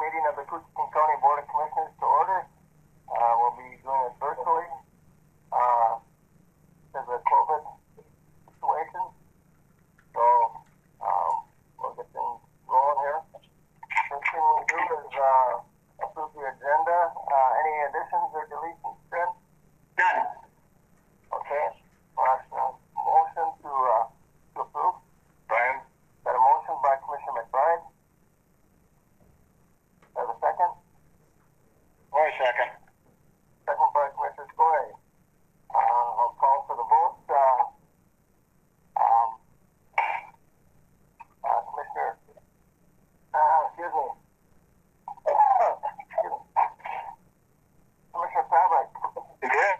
meeting of the Koochiching County Board of Commissioners to order. We'll be doing it virtually. There's a COVID situation, so we'll get things rolling here. First thing we'll do is approve the agenda. Any additions or deletions, Fred? None. Okay. Motion to approve. Brian? Got a motion by Commissioner McBride. Have a second? Roy, second. Second by Commissioner Skoye. I'll call for the vote. Commissioner, excuse me. Commissioner Pavlik. Yes.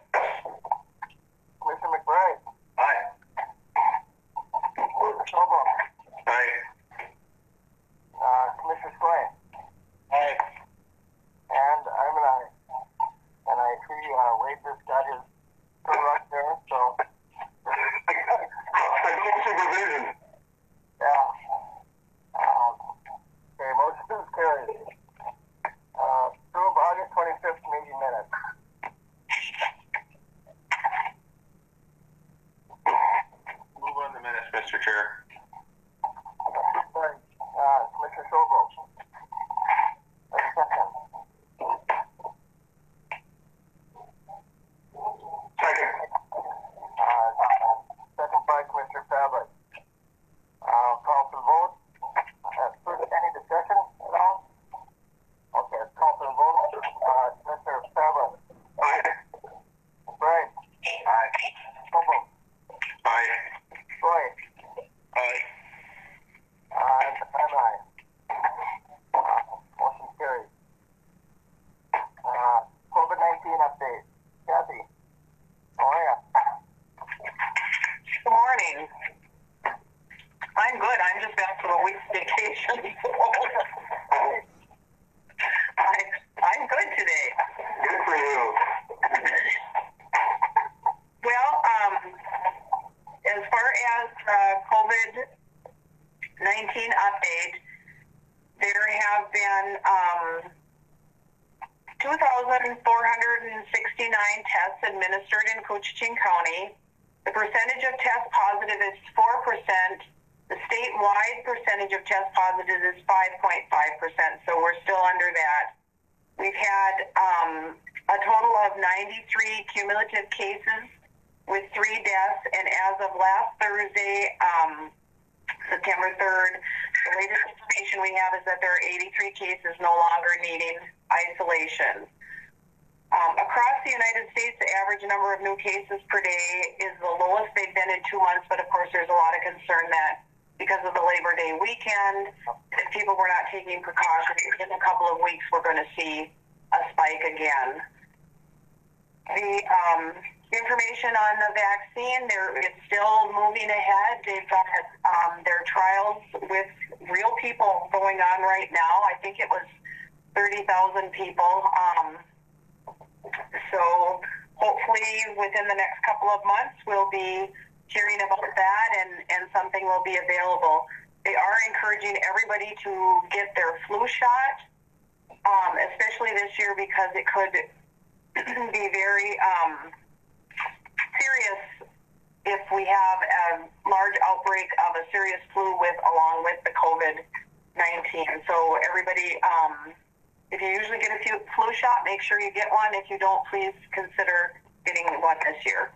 Commissioner McBride. Aye. Commissioner Schobel. Aye. Commissioner Skoye. Aye. And I'm an aye. And I see Wade just got his turn right there, so. I got supervision. Yeah. Okay, motion is carried. Approve August 25th meeting minutes. Move on the minutes, Mr. Chair. Sorry, Commissioner Schobel. Have a second. Second. Second by Commissioner Pavlik. Call for the vote. First, any discussion at all? Okay, call for the vote. Commissioner Pavlik. Aye. Brian. Aye. Schobel. Aye. Troy. Aye. And I'm aye. Motion carried. COVID-19 update. Kathy. How are ya? Good morning. I'm good. I'm just back from a week's vacation. I'm good today. Good for you. Well, as far as COVID-19 update, there have been 2,469 tests administered in Koochiching County. The percentage of test positive is 4%. The statewide percentage of test positive is 5.5%, so we're still under that. We've had a total of 93 cumulative cases with 3 deaths, and as of last Thursday, September 3rd, the latest information we have is that there are 83 cases no longer needing isolation. Across the United States, the average number of new cases per day is the lowest they've been in 2 months, but of course there's a lot of concern that because of the Labor Day weekend, if people were not taking precautions, in a couple of weeks we're going to see a spike again. The information on the vaccine, it's still moving ahead. They've got their trials with real people going on right now. I think it was 30,000 people. So hopefully within the next couple of months we'll be hearing about that and something will be available. They are encouraging everybody to get their flu shot, especially this year because it could be very serious if we have a large outbreak of a serious flu along with the COVID-19. So everybody, if you usually get a flu shot, make sure you get one. If you don't, please consider getting one this year.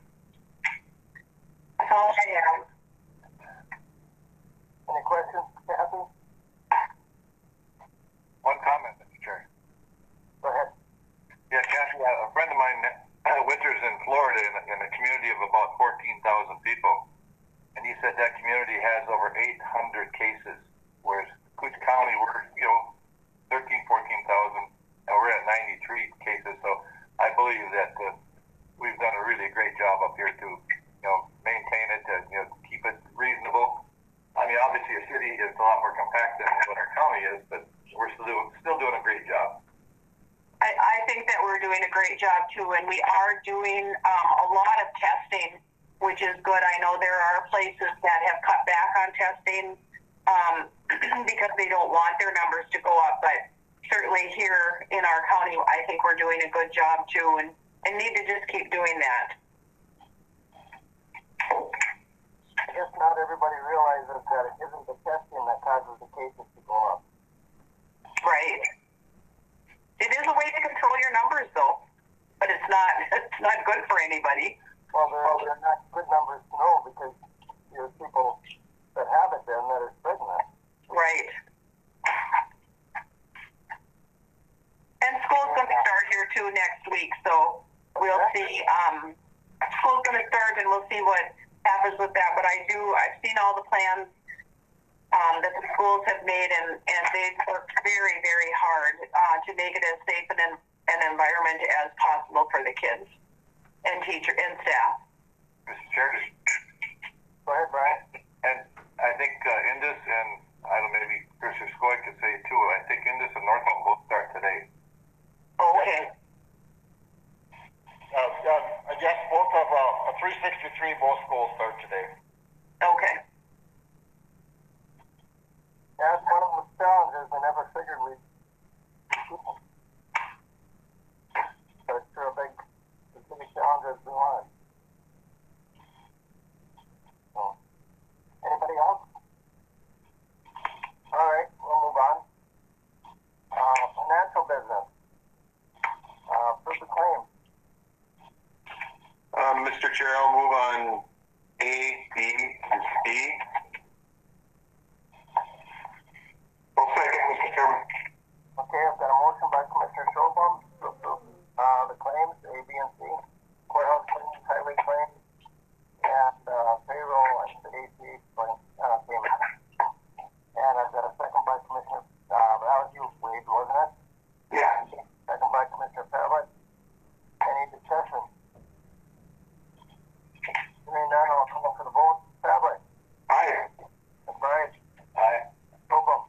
That's all I have. Any questions, Kathy? One comment, Mr. Chair. Go ahead. Yeah, Kathy, a friend of mine winters in Florida in a community of about 14,000 people, and he said that community has over 800 cases, whereas Cooch County, we're 13, 14,000, and we're at 93 cases. So I believe that we've done a really great job up here to maintain it, keep it reasonable. I mean, obviously a city is a lot more compact than what our county is, but we're still doing a great job. I think that we're doing a great job too, and we are doing a lot of testing, which is good. I know there are places that have cut back on testing because they don't want their numbers to go up, but certainly here in our county, I think we're doing a good job too, and need to just keep doing that. I guess not everybody realizes that it isn't the testing that causes the cases to go up. Right. It is a way to control your numbers, though, but it's not good for anybody. Well, they're not good numbers to know because there's people that have it then that are spreading that. Right. And school's going to start here too next week, so we'll see. School's going to start, and we'll see what happens with that. But I've seen all the plans that the schools have made, and they've worked very, very hard to make it as safe an environment as possible for the kids and teacher and staff. Mr. Chair, Go ahead, Brian. and I think Indus and I don't know, maybe Chris or Skoy could say it too. I think Indus and Northland both start today. Oh, okay. Yes, both of 363, both schools start today. Okay. That's one of the challenges we never figured we'd. So it's sure a big challenge as we want. So, anybody else? All right, we'll move on. Financial business. Proof of claim. Mr. Chair, I'll move on A, B, and C. Well, second, Mr. Chairman. Okay, I've got a motion by Commissioner Schobum to approve the claims, A, B, and C. Courthouse claims, highway claims, and payroll and the ACH payment. And I've got a second by Commissioner, that was you, Wade, wasn't it? Yeah. Second by Commissioner Pavlik. Any discussion? Hearing none, I'll call for the vote. Pavlik. Aye. McBride. Aye. Schobum.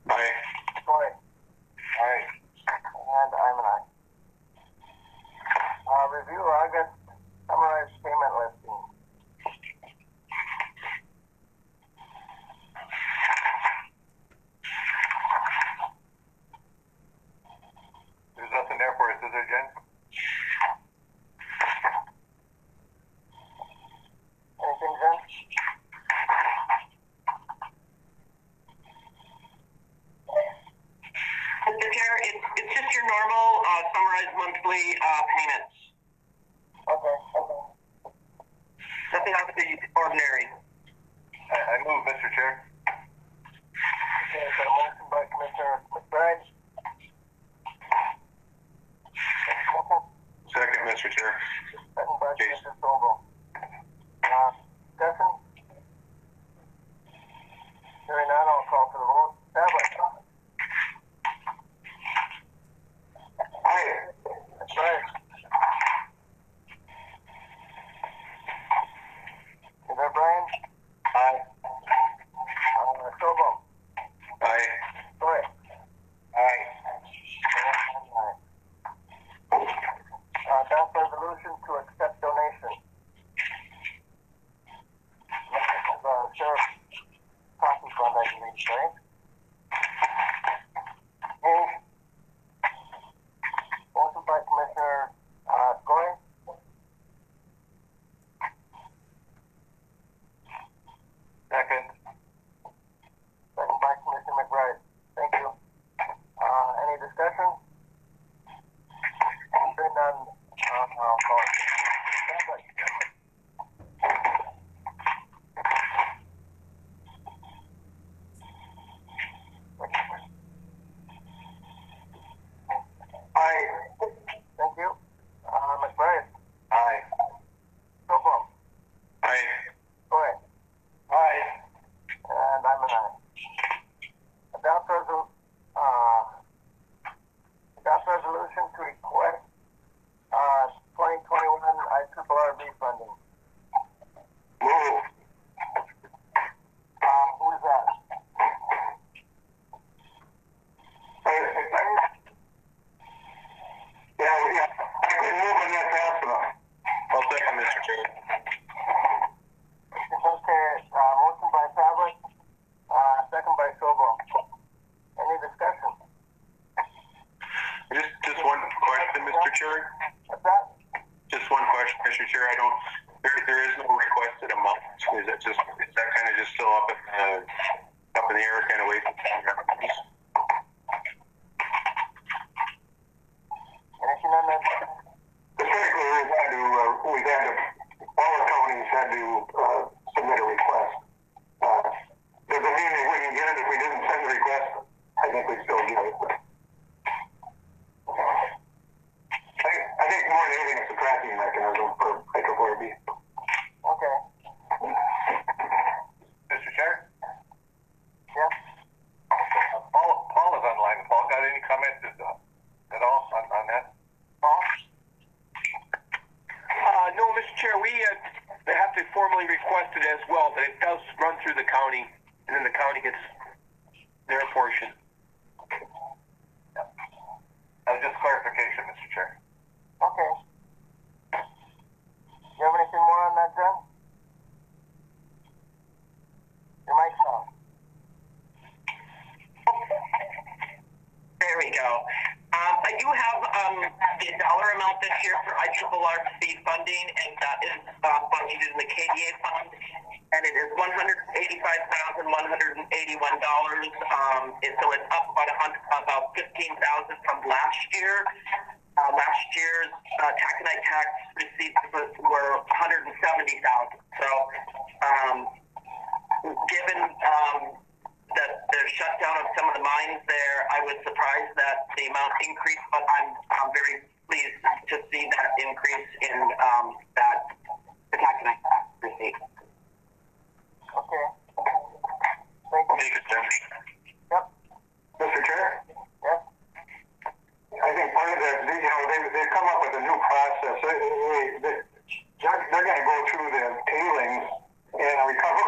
Aye. Skoy. Aye. And I'm an aye. Review August summarized payment listing. There's nothing there for us, is there, Jen? Anything, Jen? Mr. Chair, it's just your normal summarized monthly payments. Okay. Nothing out of the ordinary. I move, Mr. Chair. Okay, I've got a motion by Commissioner McBride. Second, Mr. Chair. Second by Jason. Commissioner Sobel. Discussion? Hearing none, I'll call for the vote. Pavlik. Aye. McBride. Chair, I don't. There is no requested amount. Is that kind of just still up in the air, kind of waiting? Anything on that? Specifically, we've had to, all the counties had to submit a request. Doesn't mean that we can get it if we didn't send the request. I think we still get it. I think more than anything, it's a tracking mechanism for IAAB. Okay. Mr. Chair? Yes. Paul is online. Paul, got any comments at all on that? Paul? No, Mr. Chair, we have to formally request it as well, but it does run through the county, and then the county gets their portion. Just clarification, Mr. Chair. Okay. You have anything more on that, Jen? Your mic's on. There we go. I do have the dollar amount this year for IAARC funding, and that is budgeted in the KDA fund, and it is $185,181. And so it's up about $15,000 from last year. Last year's taconite tax receipts were $170,000. So, given that the shutdown of some of the mines there, I was surprised that the amount increased, but I'm very pleased to see that increase in the taconite tax receipt. Okay. Thank you. Thank you, Jim. Yep. Mr. Chair? Yes. I think part of that, they've come up with a new process. They're going to go through the tailings and recover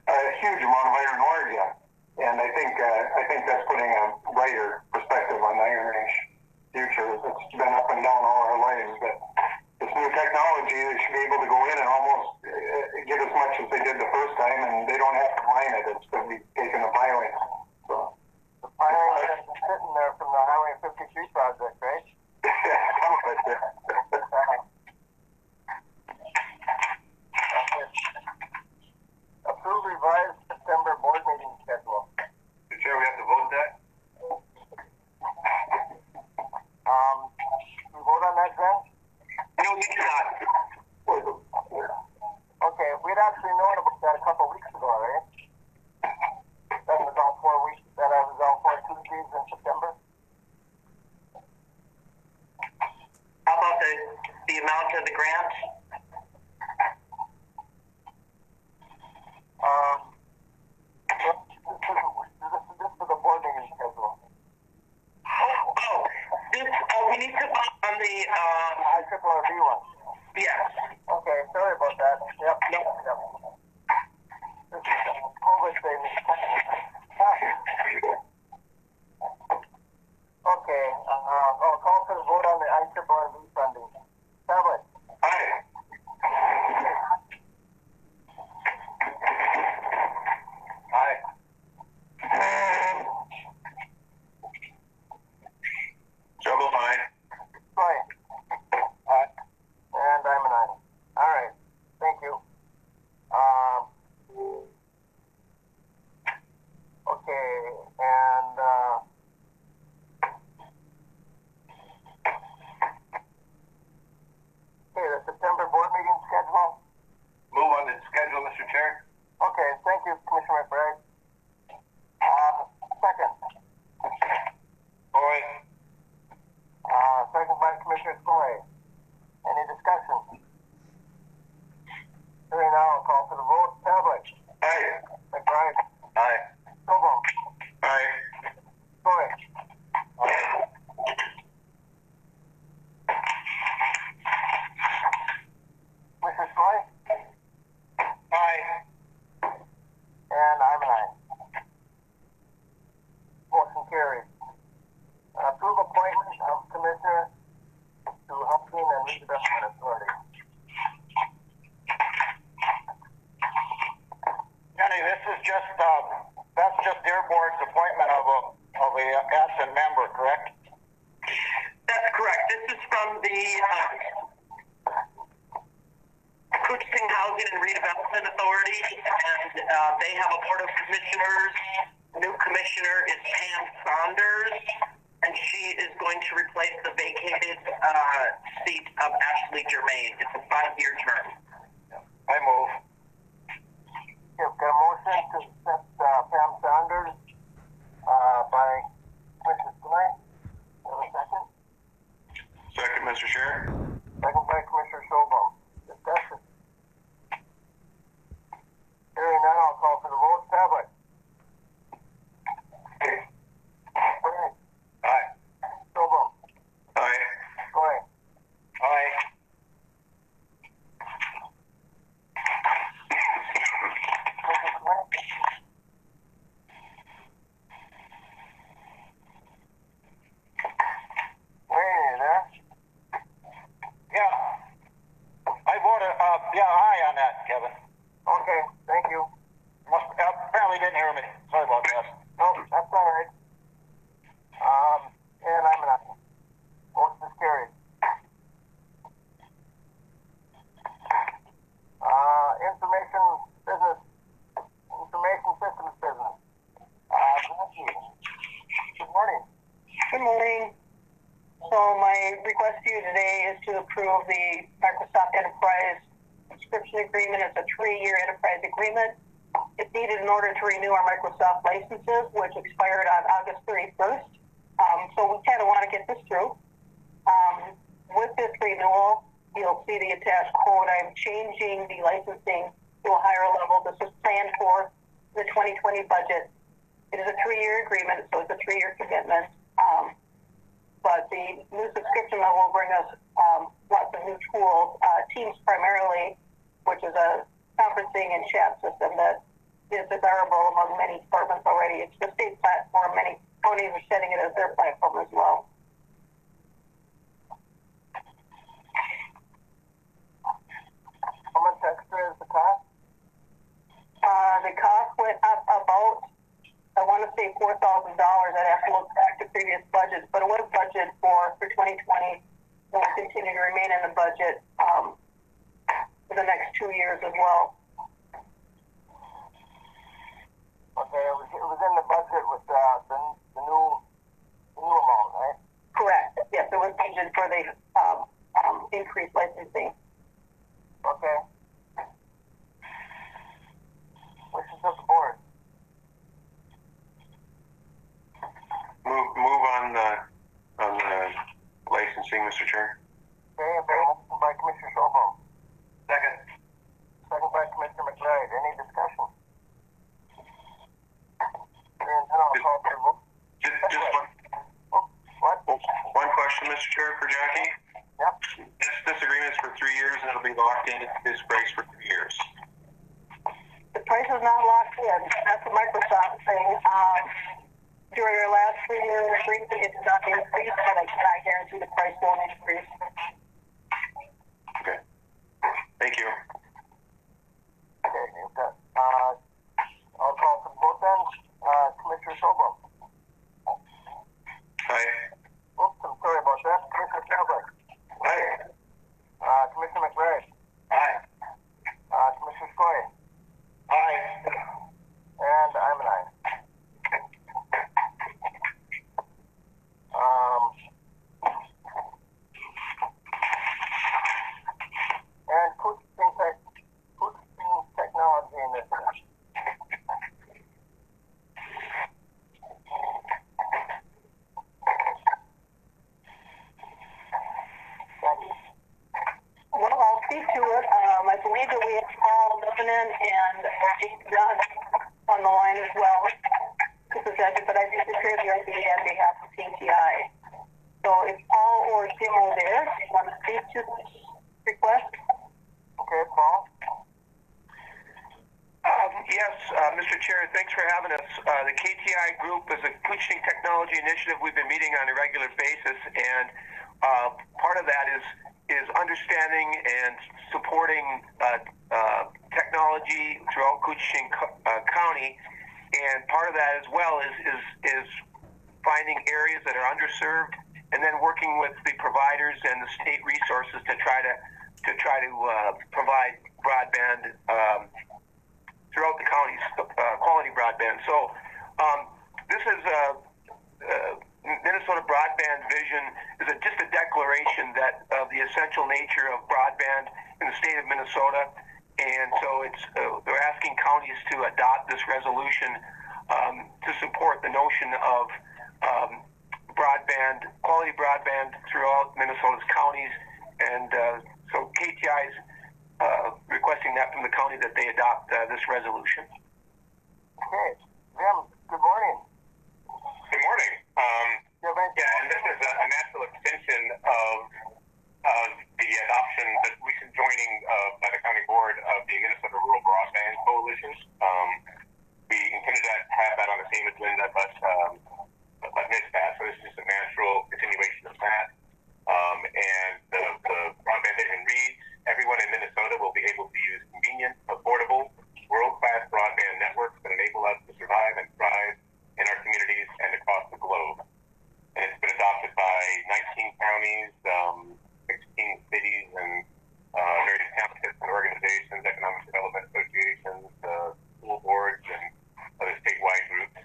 a huge amount of iron ore again. And I think that's putting a brighter perspective on the Iron Age future. It's been up and down all our lives, but this new technology, they should be able to go in and almost get as much as they did the first time, and they don't have to mine it. It's going to be taking the piling. So. The piling has been sitting there from the Highway 53 project, right? Some of it, yeah. Approve revised September board meeting schedule. Mr. Chair, we have to vote that? We vote on that, Jen? No, you do not. Okay, we'd actually known about that a couple weeks ago, right? That was all 4 weeks. That was all 4 Tuesdays in September. How about the amount of the grant? This for the board meeting schedule. We need to vote on the, IAARB one. yes. Okay, sorry about that. Yep. No. Yep. This is a COVID thing. Okay, I'll call for the vote on the IAARB funding. Tablet. Aye. Aye. Trouble mine. Right. Aye. And I'm an aye. All right. Thank you. Okay, and the September board meeting schedule. Move on the schedule, Mr. Chair. Okay, thank you, Commissioner McBride. Second. Boy. Second by Commissioner Skoye. Any discussion? Hearing now, I'll call for the vote. Tablet. Aye. McBride. Aye. Coble. Aye. Skoye. Commissioner Skoye? Aye. And I'm an aye. Motion carried. Approve appointment of Commissioner to Housing and Redevelopment Authority. Jenny, this is just, that's just their board's appointment of a absent member, correct? That's correct. This is from the Authority, and they have a board of commissioners. New commissioner is Pam Saunders, and she is going to replace the vacated seat of Ashley Germain. It's a 5-year term. I move. You've got a motion to accept Pam Saunders by Commissioner Skinner. Have a second? Second, Mr. Chair. Second by Commissioner Schobel. Discussion. Hearing none, I'll call for the vote. Tablet. Aye. Schobel. Aye. Goy. Aye. Aye on that, Kevin. Okay, thank you. Apparently didn't hear me. Sorry about that. No, that's all right. And I'm an aye. Motion is carried. Information systems business. Good morning. Good morning. So my request to you today is to approve the Microsoft Enterprise subscription agreement. It's a 3-year enterprise agreement. It's needed in order to renew our Microsoft licenses, which expired on August 31st. So we kind of want to get this through. With this renewal, you'll see the attached quote. I'm changing the licensing to a higher level. This was planned for the 2020 budget. It is a 3-year agreement, so it's a 3-year commitment. But the new subscription level will bring us lots of new tools. Teams primarily, which is a conferencing and chat system that is desirable among many departments already. It's the state platform. Many counties are setting it as their platform as well. How much extra is the cost? The cost went up about, I want to say $4,000. I'd have to look back to previous budgets, but it was budgeted for 2020 and will continue to remain in the budget for the next 2 years as well. Okay, it was in the budget with the new amount, right? Correct. Yes, it was budgeted for the increased licensing. Okay. Wishes of the board. Move on the licensing, Mr. Chair. Okay, motion by Commissioner Schobel. Second. Second by Commissioner McBride. Any discussion? Hearing none, I'll call for the vote. Just one question, Mr. Chair, for Jackie. Yep. This agreement is for 3 years, and it'll be locked in at this price for 3 years. The price is not locked in. That's a Microsoft thing. During our last 3-year agreement, it did not increase, but I cannot guarantee the price won't increase. Okay. Thank you. Okay, you've got, I'll call for the vote then. Commissioner Schobel. Aye. Oops, I'm sorry about that. Commissioner Schobel. Aye. Commissioner McBride. Aye. Commissioner Skoye. Aye. And I'm an aye. And Koochiching technology initiative. Well, I'll speak to it. I believe that we have Paul Lebanon and Jake Dunn on the line as well to present it, but I just prepared the idea on behalf of PTI. So if Paul or Jim are there, do you want to speak to this request? Okay, Paul. Yes, Mr. Chair, thanks for having us. The KTI group is a Koochiching technology initiative we've been meeting on a regular basis, and part of that is understanding and supporting technology throughout Koochiching County, and part of that as well is finding areas that are underserved, and then working with the providers and the state resources to try to provide broadband throughout the counties, quality broadband. So this is Minnesota Broadband Vision is just a declaration that of the essential nature of broadband in the state of Minnesota. And so it's they're asking counties to adopt this resolution to support the notion of broadband, quality broadband throughout Minnesota's counties. And so KTI is requesting that from the county that they adopt this resolution. Okay, Jim, good morning. Good morning. Yeah, and this is a natural extension of the adoption, the recent joining by the county board of the Minnesota Rural Broadband Coalition. We intended to have that on the same agenda, but missed that. So this is just a natural continuation of that. And the broadband vision reads, everyone in Minnesota will be able to use convenient, affordable, world-class broadband networks that enable us to survive and thrive in our communities and across the globe. And it's been adopted by 19 counties, 16 cities, and various townships and organizations, economic development associations, school boards, and other statewide groups.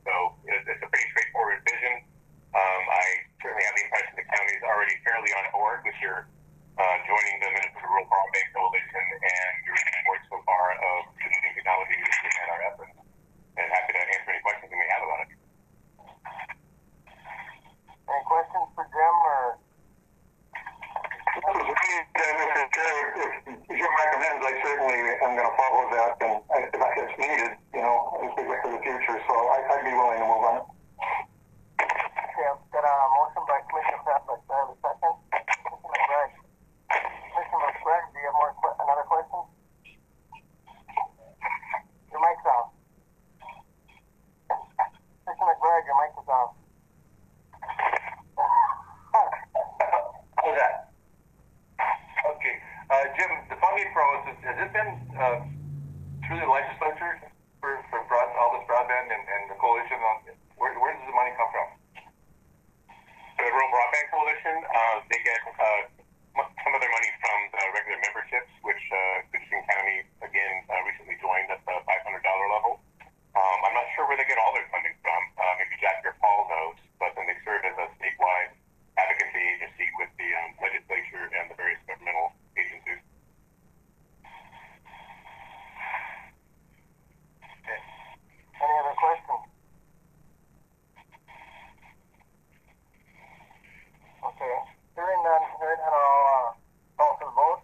So it's a pretty straightforward vision. I certainly have the impression the county is already fairly on board with your joining the Minnesota Rural Broadband Coalition and your support so far of using technology in our efforts. And happy to answer any questions you may have about it. Any questions for Jim or? Mr. Chair, if Jim recommends, I certainly am going to follow that, and if it's needed, as we look to the future. So I'd be willing to move on it. Okay, I've got a motion by Commissioner Pavlik. Do I have a second? Commissioner McBride. Commissioner McBride, do you have another question? Your mic's off. Commissioner McBride, your mic is off. How's that? Okay. Jim, the funding process, has it been through the legislature for all this broadband and the coalition? Where does the money come from? For the Rural Broadband Coalition, they get some of their money from the regular memberships, which Koochiching County, again, recently joined at the $500 level. I'm not sure where they get all their funding from. Maybe Jack or Paul knows, but then they serve as a statewide advocacy agency with the legislature and the various governmental agencies. Okay. Any other questions? Okay. Hearing none, I'll call for the vote.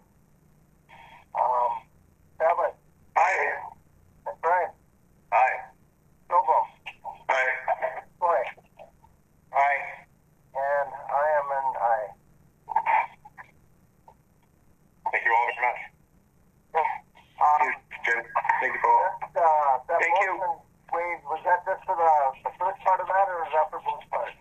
Pavlik. Aye. McBride. Aye. Noble. Aye. Boy. Aye. And I am an aye. Thank you all very much. Jim. Thank you, Paul. That Thank you. motion, Wade, was that just for the first part of that, or is that for both parts?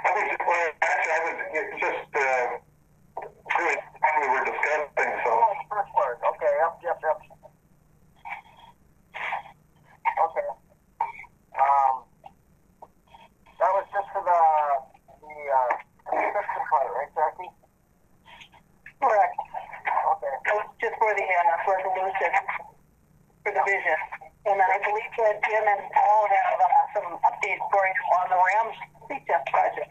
I think actually, I was just really when we were discussing, so. Oh, the first part. Okay, yep. Okay. That was just for the subscription part, right, Jackie? Correct. Okay. That was just for the resolution, for the vision. And then I believe that Jim and Paul have some updates for you on the Rams speed test project.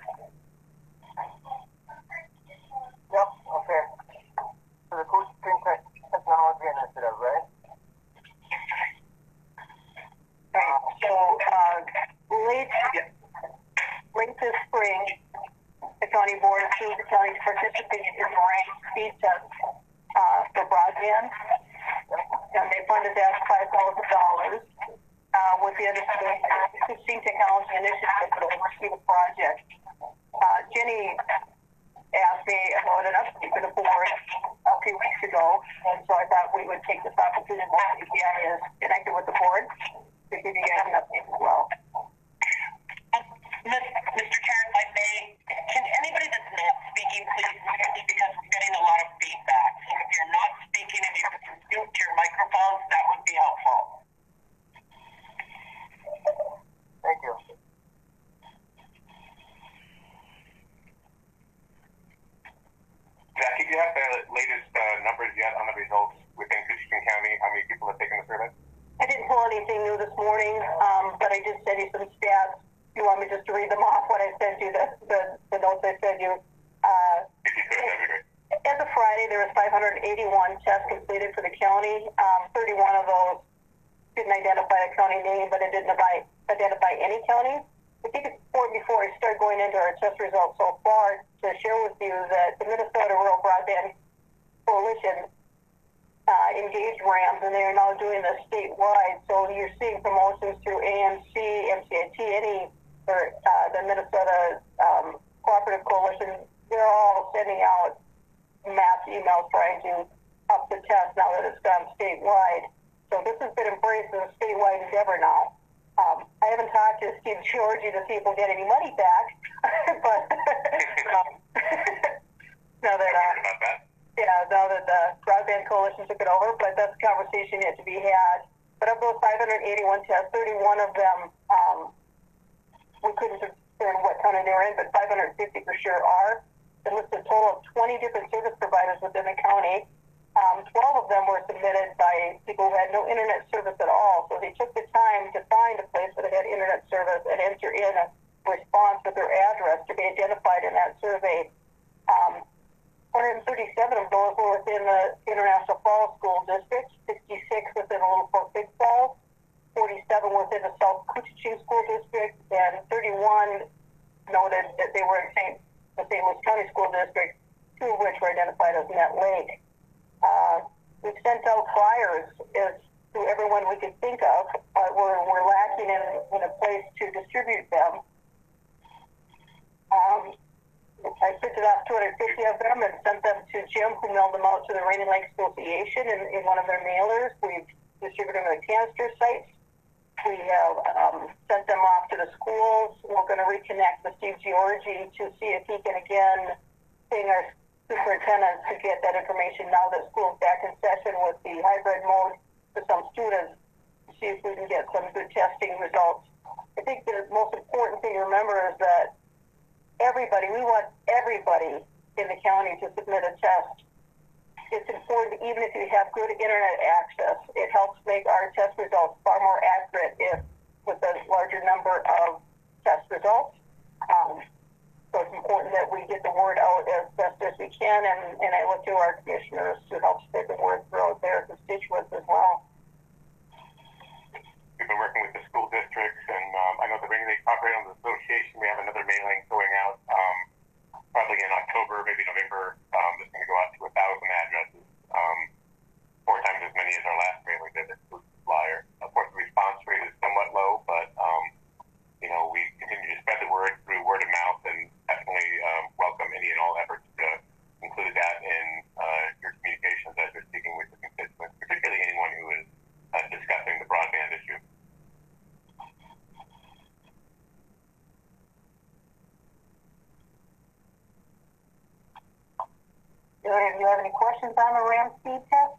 Yep, okay. For the Koochiching Technology Initiative, right? Right. So late this spring, the county board approved the county to participate in the ranked speed test for broadband, and they funded that $5,000 with the Koochiching Technology Initiative to oversee the project. Jenny asked me about an update for the board a few weeks ago, and so I thought we would take this opportunity while KPI is connected with the board to give you guys an update as well. Mr. Chair, if I may, can anybody that's not speaking please mute, because we're getting a lot of feedback. So if you're not speaking and you can mute your microphones, that would be helpful. Thank you. survey? I didn't pull anything new this morning, but I did send you some stats. You want me just to read them off when I sent you the notes I sent you? If you could, that'd be great. As of Friday, there was 581 tests completed for the county. 31 of those didn't identify a county name, but it didn't identify any county. I think it's important before I start going into our test results so far to share with you that the Minnesota Rural Broadband Coalition engaged RAMs, and they are now doing this statewide. So you're seeing promotions through AMC, MCIT, the Minnesota Cooperative Coalition. They're all sending out mass emails trying to up the test now that it's gone statewide. So this has been embraced as a statewide endeavor now. I haven't talked to Steve Georgie to see if we'll get any money back, but now that the Broadband Coalition took it over, but that's a conversation yet to be had. But of those 581 tests, 31 of them we couldn't discern what county they were in, but 550 for sure are. It lists a total of 20 different service providers within the county. 12 of them were submitted by people who had no internet service at all. So they took the time to find a place that had internet service and enter in a response with their address to be identified in that survey. 137 of those were within the International Falls School District, 66 within Little Fork Big Falls, 47 within the South Koochiching School District, and 31 noted that they were in the St. Louis County School District, 2 of which were identified as Net Lake. We've sent out flyers to everyone we could think of. We're lacking in a place to distribute them. I printed off 250 of them and sent them to Jim, who mailed them out to the Rainy Lake Association in one of their mailers. We've distributed them at canister sites. We have sent them off to the schools. We're going to reconnect with Steve Georgie to see if he can again ping our superintendents to get that information now that school's back in session with the hybrid mode for some students, to see if we can get some good testing results. I think the most important thing to remember is that we want everybody in the county to submit a test. It's important, even if you have good internet access, it helps make our test results far more accurate with a larger number of test results. So it's important that we get the word out as best as we can, and I look to our commissioners to help spread the word throughout their constituents as well. We've been working with the school districts, and I know the Rainy Lake Operating Association, we have another mailing going out probably in October, maybe November. That's going to go out to 1,000 addresses, 4 times as many as our last mailing did. This flyer. Of course, the response rate is somewhat low, but we continue to spread the word through word of mouth, and definitely welcome any and all efforts to include that in your communications as you're speaking with the constituents, particularly anyone who is discussing the broadband issue. Do you have any questions on the RAM speed test?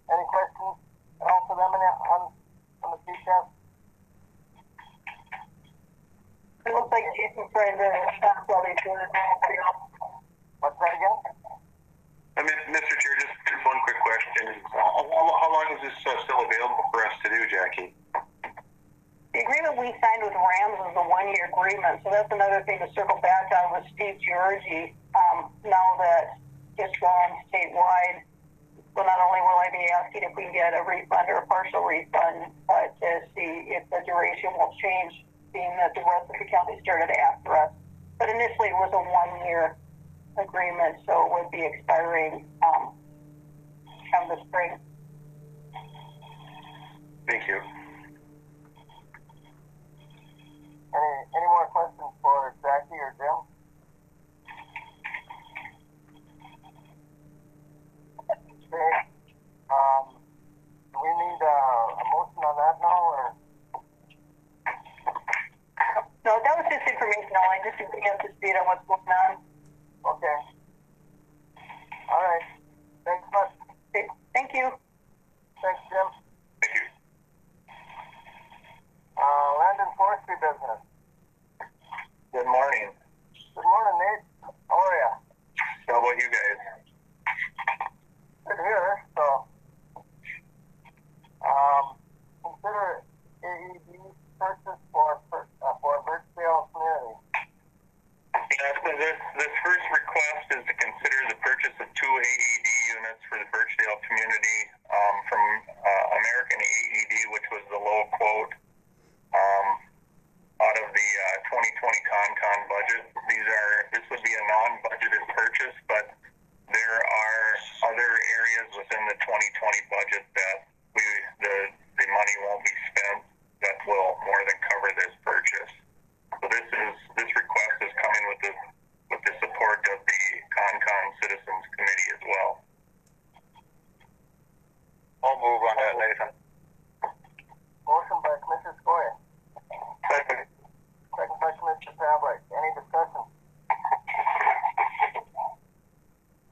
Any questions at all for them on the speed test? It looks like Jason's trying to stop while he's doing it. What's that again? Mr. Chair, just one quick question. How long is this still available for us to do, Jackie? The agreement we signed with RAMS is a 1-year agreement, so that's another thing to circle back on with Steve Georgie. Now that it's gone statewide, so not only will I be asking if we can get a refund or a partial refund, but to see if the duration will change, being that the rest of the county started after us. But initially it was a 1-year agreement, so it would be expiring come the spring. Thank you. Any more questions for Jackie or Jim? Okay. Do we need a motion on that now, or? No, that was just informational. I just to bring up to speed on what's going on. Okay. All right. Thanks much. Okay. Thank you. Thanks, Jim. Thank you. Land and forestry business. Good morning. Good morning, Nate. retail community from American AED, which was the low quote out of the 2020 CONCON budget. This would be a non-budgeted purchase, but there are other areas within the 2020 budget that the money won't be spent that will more than cover this purchase. So this request is coming with the support of the CONCON Citizens Committee as well. I'll move on that, Nathan. Motion by Commissioner Skoye. Second. Second by Commissioner Pavlik. Any discussion?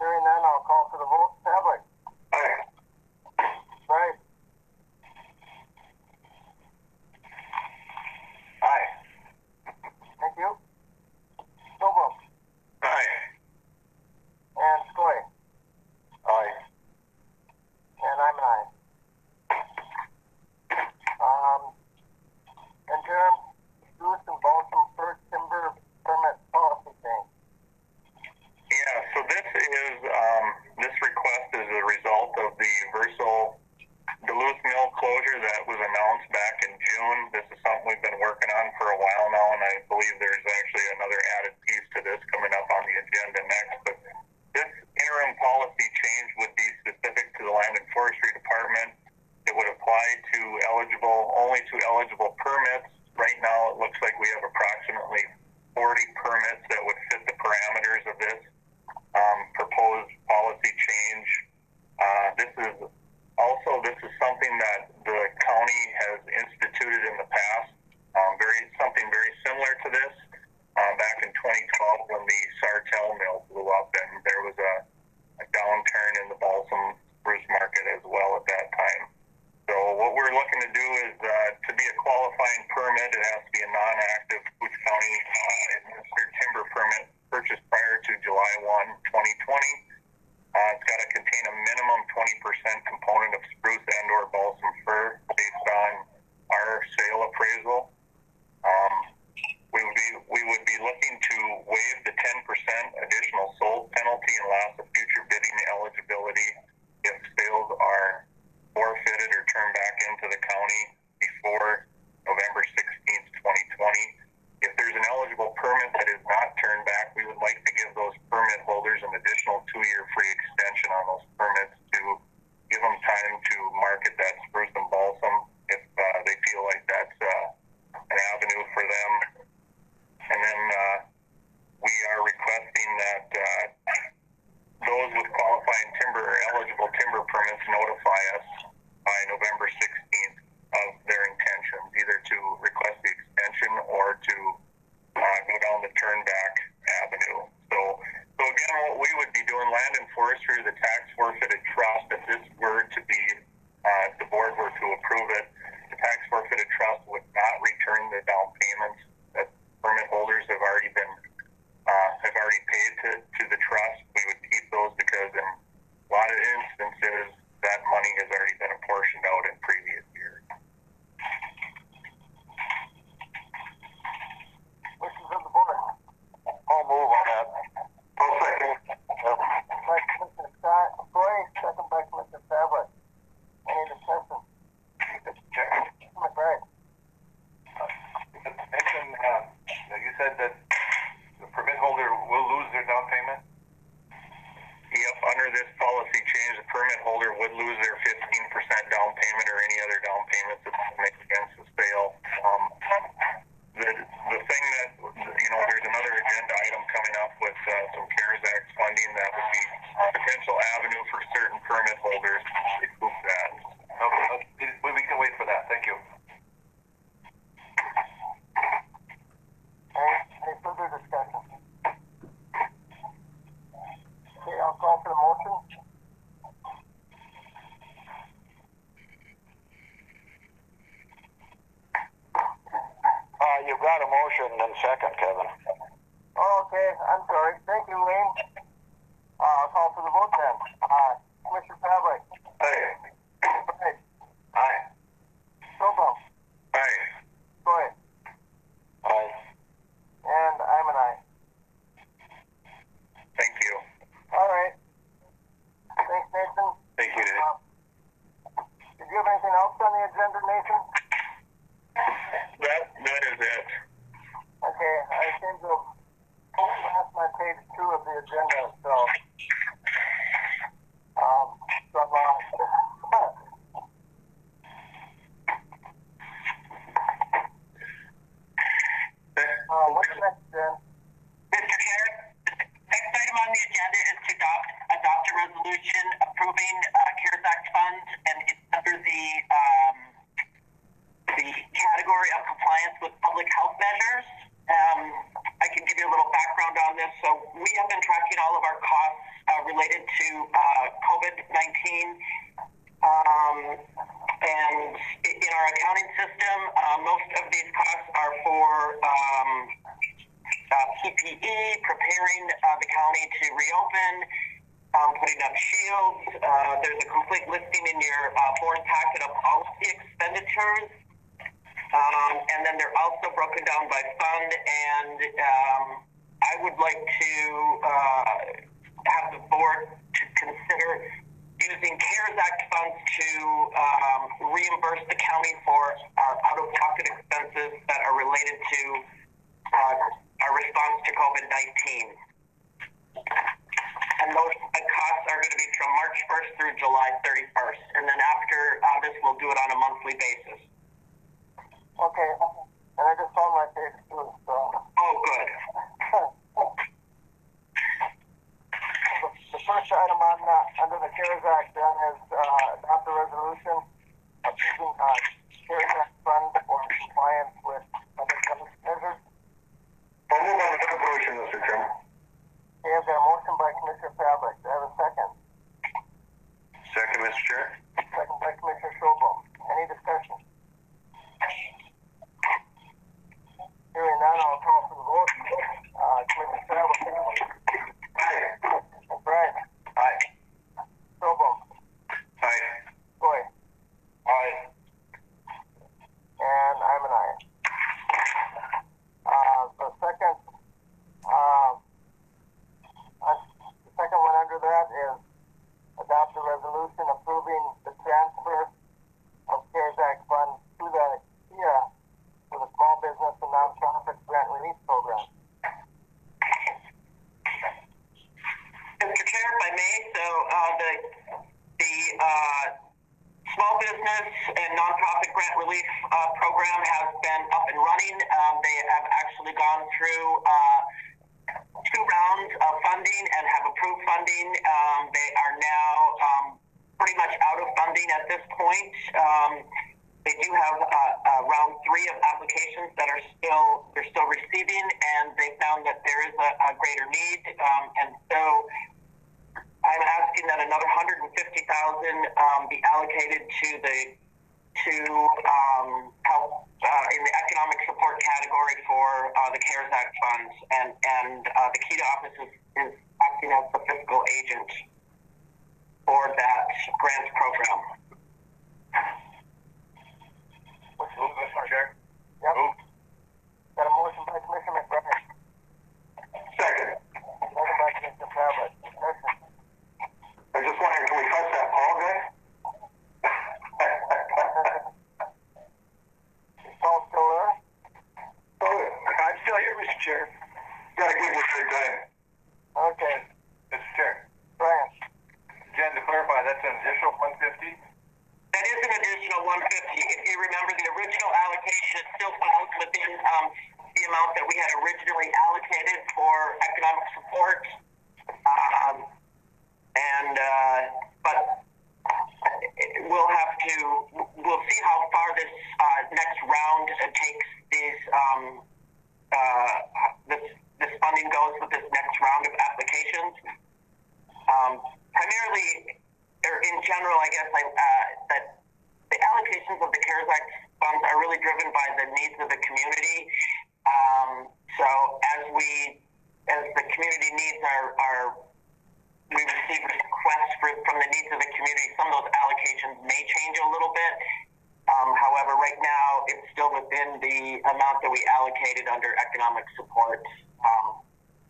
Hearing none, I'll call for the vote. Pavlik. Aye. Right. Aye. Thank you. Sobel. Aye. And Skoye. Aye. And I'm an aye. In terms of Goose and Balsam First Timber Permit Policy Change. Yeah, so this request is a result of the Verso Duluth Mill closure that was announced back in June. This is something we've been working on for a while now, and I believe there's actually another added piece to this coming up on the agenda next. But this interim policy change would be specific to the Land and Forestry Department. It would apply to only to eligible permits. Right now, it looks like we have approximately 40 permits that would fit the parameters of this proposed policy change. This is something that the county has instituted in the past. Something very similar to this back in 2012 when the Sartell mill blew up, and there was a downturn in the balsam spruce market as well at that time. So what we're looking to do is to be a qualifying permit, it has to be a non-active Cooch County administered timber permit purchased prior to July 1, 2020. It's got to contain a minimum 20% component of spruce and or balsam fir based on our sale appraisal. We would be looking to waive the 10% additional sold penalty and loss of future bidding eligibility if sales are forfeited or turned back into the county before November 16th, 2020. If there's an eligible permit that is not turned back, we would like to give those permit holders an additional 2-year free extension on those permits to give them time to market that spruce and balsam if they feel like that's an avenue for them. And then we are requesting that those with qualifying timber or eligible timber permits notify us by November 16th of their intentions, either to request the extension or to go down the turnback avenue. So again, what we would be doing, Land and Forestry, the tax forfeited trust, if this were to be, if the board were to approve it, the tax forfeited trust would not return the down payments that permit holders have already paid to the trust. We would keep those because in a lot of instances that money has already been apportioned out in previous years. Wishes of the board. I'll move on that. I'll second. By Commissioner Skoye, second by Commissioner Pavlik. Any discussion? McBride. Nathan, you said that the permit holder will lose their down payment? Yep, under this policy change, the permit holder would lose their 15% down payment or any other down payments that they make against the sale. The thing that, there's another agenda item coming up with some CARES Act funding that would be a potential avenue for certain permit holders to recoup that. Okay, we can wait for that. Thank you. Any further discussion? Okay, I'll call for the motion. You've got a motion and second, Kevin. Oh, okay, I'm sorry. Thank you, Wayne. I'll call for the vote then. Commissioner Pavlik. Aye. Right. Aye. Sobel. Aye. Skoye. Aye. And I'm an aye. Thank you. All right. Thanks, Nathan. Thank you, agenda, Nathan? That is it. Okay, I seem to have lost my page 2 of the agenda, so what's next, Jen? Mr. Chair, next item on the agenda is to adopt a resolution approving CARES Act funds, and it's under the category of compliance with public health measures. I can give you a little background on this. So we have been tracking all of our costs related to COVID-19. And in our accounting system, most of these costs are for PPE, preparing the county to reopen, putting up shields. There's a complete listing in your board packet of policy expenditures. And then they're also broken down by fund, and I would like to have the board to consider using CARES Act funds to reimburse the county for our out-of-pocket expenses that are related to our response to COVID-19. And those costs are going to be from March 1st through July 31st. And then after this, we'll do it on a monthly basis. Okay, and I just found my page 2, so. Oh, good. The first item on under the CARES Act then is adopt a resolution approving CARES Act fund for compliance with public health measures. I'll move on the resolution, Mr. Chairman. Okay, I've got a motion by Commissioner Pavlik. Do I have a second? Second, Mr. Chair. Second by Commissioner Schobel. Any discussion? Hearing none, I'll call for the vote. Commissioner Pavlik. Aye. Brian. Aye. Schobel. Aye. Boy. Aye. And I'm an aye. The second one under that is adopt a resolution approving the transfer of CARES Act funds to the KIA for the Small Business and Nonprofit Grant Relief Program. Mr. Chair, if I may, so the Small Business and Nonprofit Grant Relief Program has been up and running. They have actually gone through 2 rounds of funding and have approved funding. They are now pretty much out of funding at this point. They do have round 3 of applications that are still receiving, and they found that there is a greater need, and so I'm asking that another $150,000 be allocated to help in the economic support category for the CARES Act funds, and the KIA office is acting as the fiscal agent for that grant program. Move, Mr. Chair. Yep. Move. Got a motion by Commissioner McBride. Second. Second by Commissioner Pavlik. Discussion. I just wondering, can we touch that Paul guy? Is Paul still there? I'm still here, Mr. Chair. Gotta give you a good time. Okay. Mr. Chair. Brian. Jen, to clarify, that's an additional 150? That is an additional 150. If you remember, the original allocation still falls within the amount that we had originally allocated for economic support. But we'll see how far this next round takes this funding goes with this next round of applications. Primarily, or in general, I guess that the allocations of the CARES Act funds are really driven by the needs of the community. So as the community needs we receive requests from the needs of the community. Some of those allocations may change a little bit. However, right now it's still within the amount that we allocated under economic support.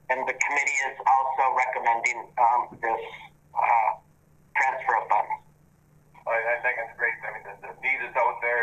And the committee is also recommending this transfer of funds. I think it's great. I mean, the need is out there.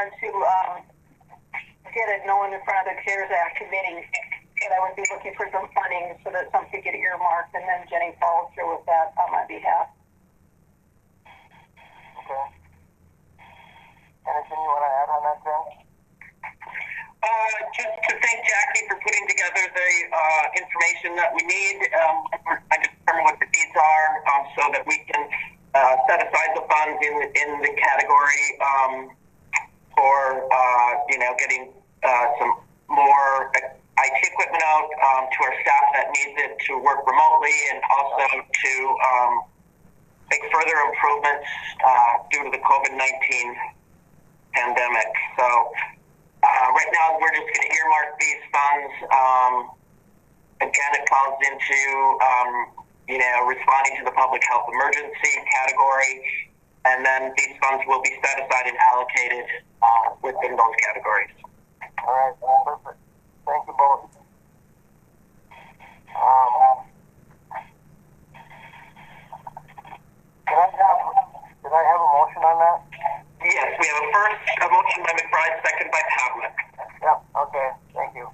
want to get it known in front of the CARES Act committee that I would be looking for some funding so that some could get earmarked, and then Jenny follows through with that on my behalf. Okay. Anything you want to add on that, Jen? Just to thank Jackie for putting together the information that we need. We're trying to determine what the needs are so that we can set aside the funds in the category for getting some more IT equipment out to our staff that needs it to work remotely, and also to make further improvements due to the COVID-19 pandemic. So right now we're just going to earmark these funds. Again, it falls into responding to the public health emergency category, and then these funds will be set aside and allocated within those categories. All right, perfect. Thank you both. Did I have a motion on that? Yes, we have a motion by McBride, second by Pavlik. Yep, okay, thank you.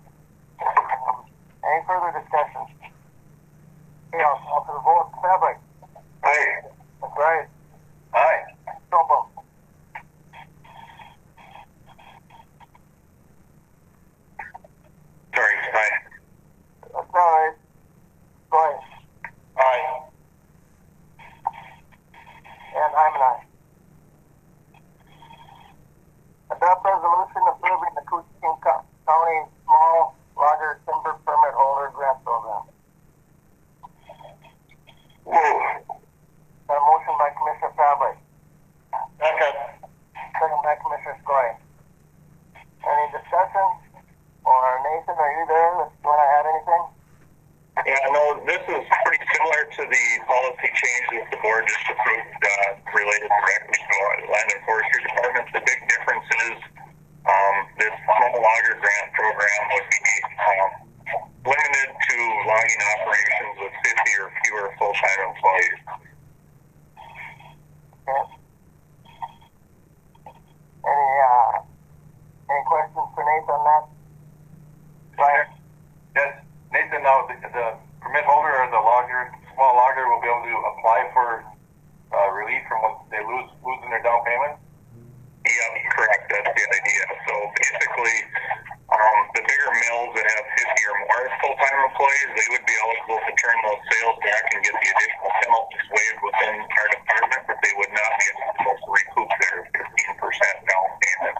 Any further discussion? Okay, I'll call for the vote. Pavlik? Aye. McBride? Aye. Strobel? Sorry, aye. That's all right. Go ahead. Aye. And I'm an aye. Adopt resolution approving the Koochiching County Small Lager Timber Permit Holder Grant Program. Move. Got a motion by Commissioner Pavlik. Second. Second by Commissioner Skoye. Any discussion? Or Nathan, are you there? Do you want to add anything? Yeah, no, this is pretty similar to the policy changes the board just approved related directly to our Land and Forestry Department. The big difference is this small logger grant program would be limited to logging operations with 50 or fewer full-time employees. Okay. Any questions for Nathan on that? Brian? Yes, Nathan, now the permit holder or the small logger will be able to apply for relief from what they losing their down payment? Yeah, correct. That's the idea. So basically, the bigger mills that have 50 or more full-time employees, they would be eligible to turn those sales back and get the additional penalties waived within our department, but they would not be able to recoup their 15% down payment.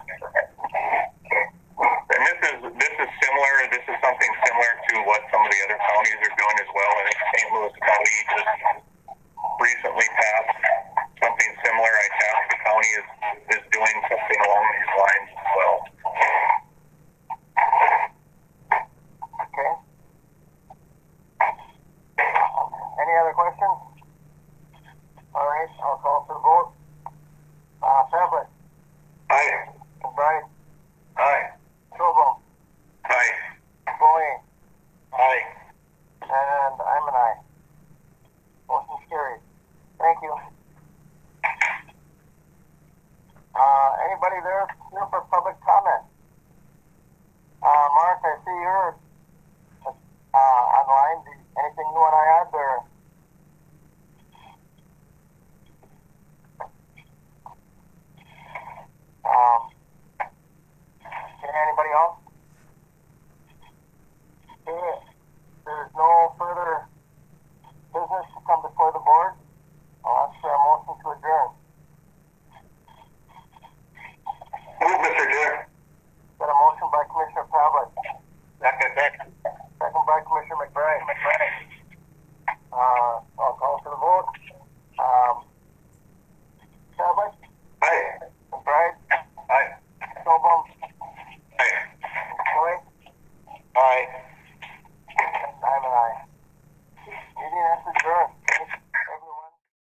And this is similar. This is something similar to what some of the other counties are doing as well. I think St. Louis County just recently passed something similar. Itasca County is doing something along these lines as well. Okay. Any other questions? All right, I'll call for the vote. Pavlik? Aye. McBride? Aye. Strobel? Aye. Skoye? Aye.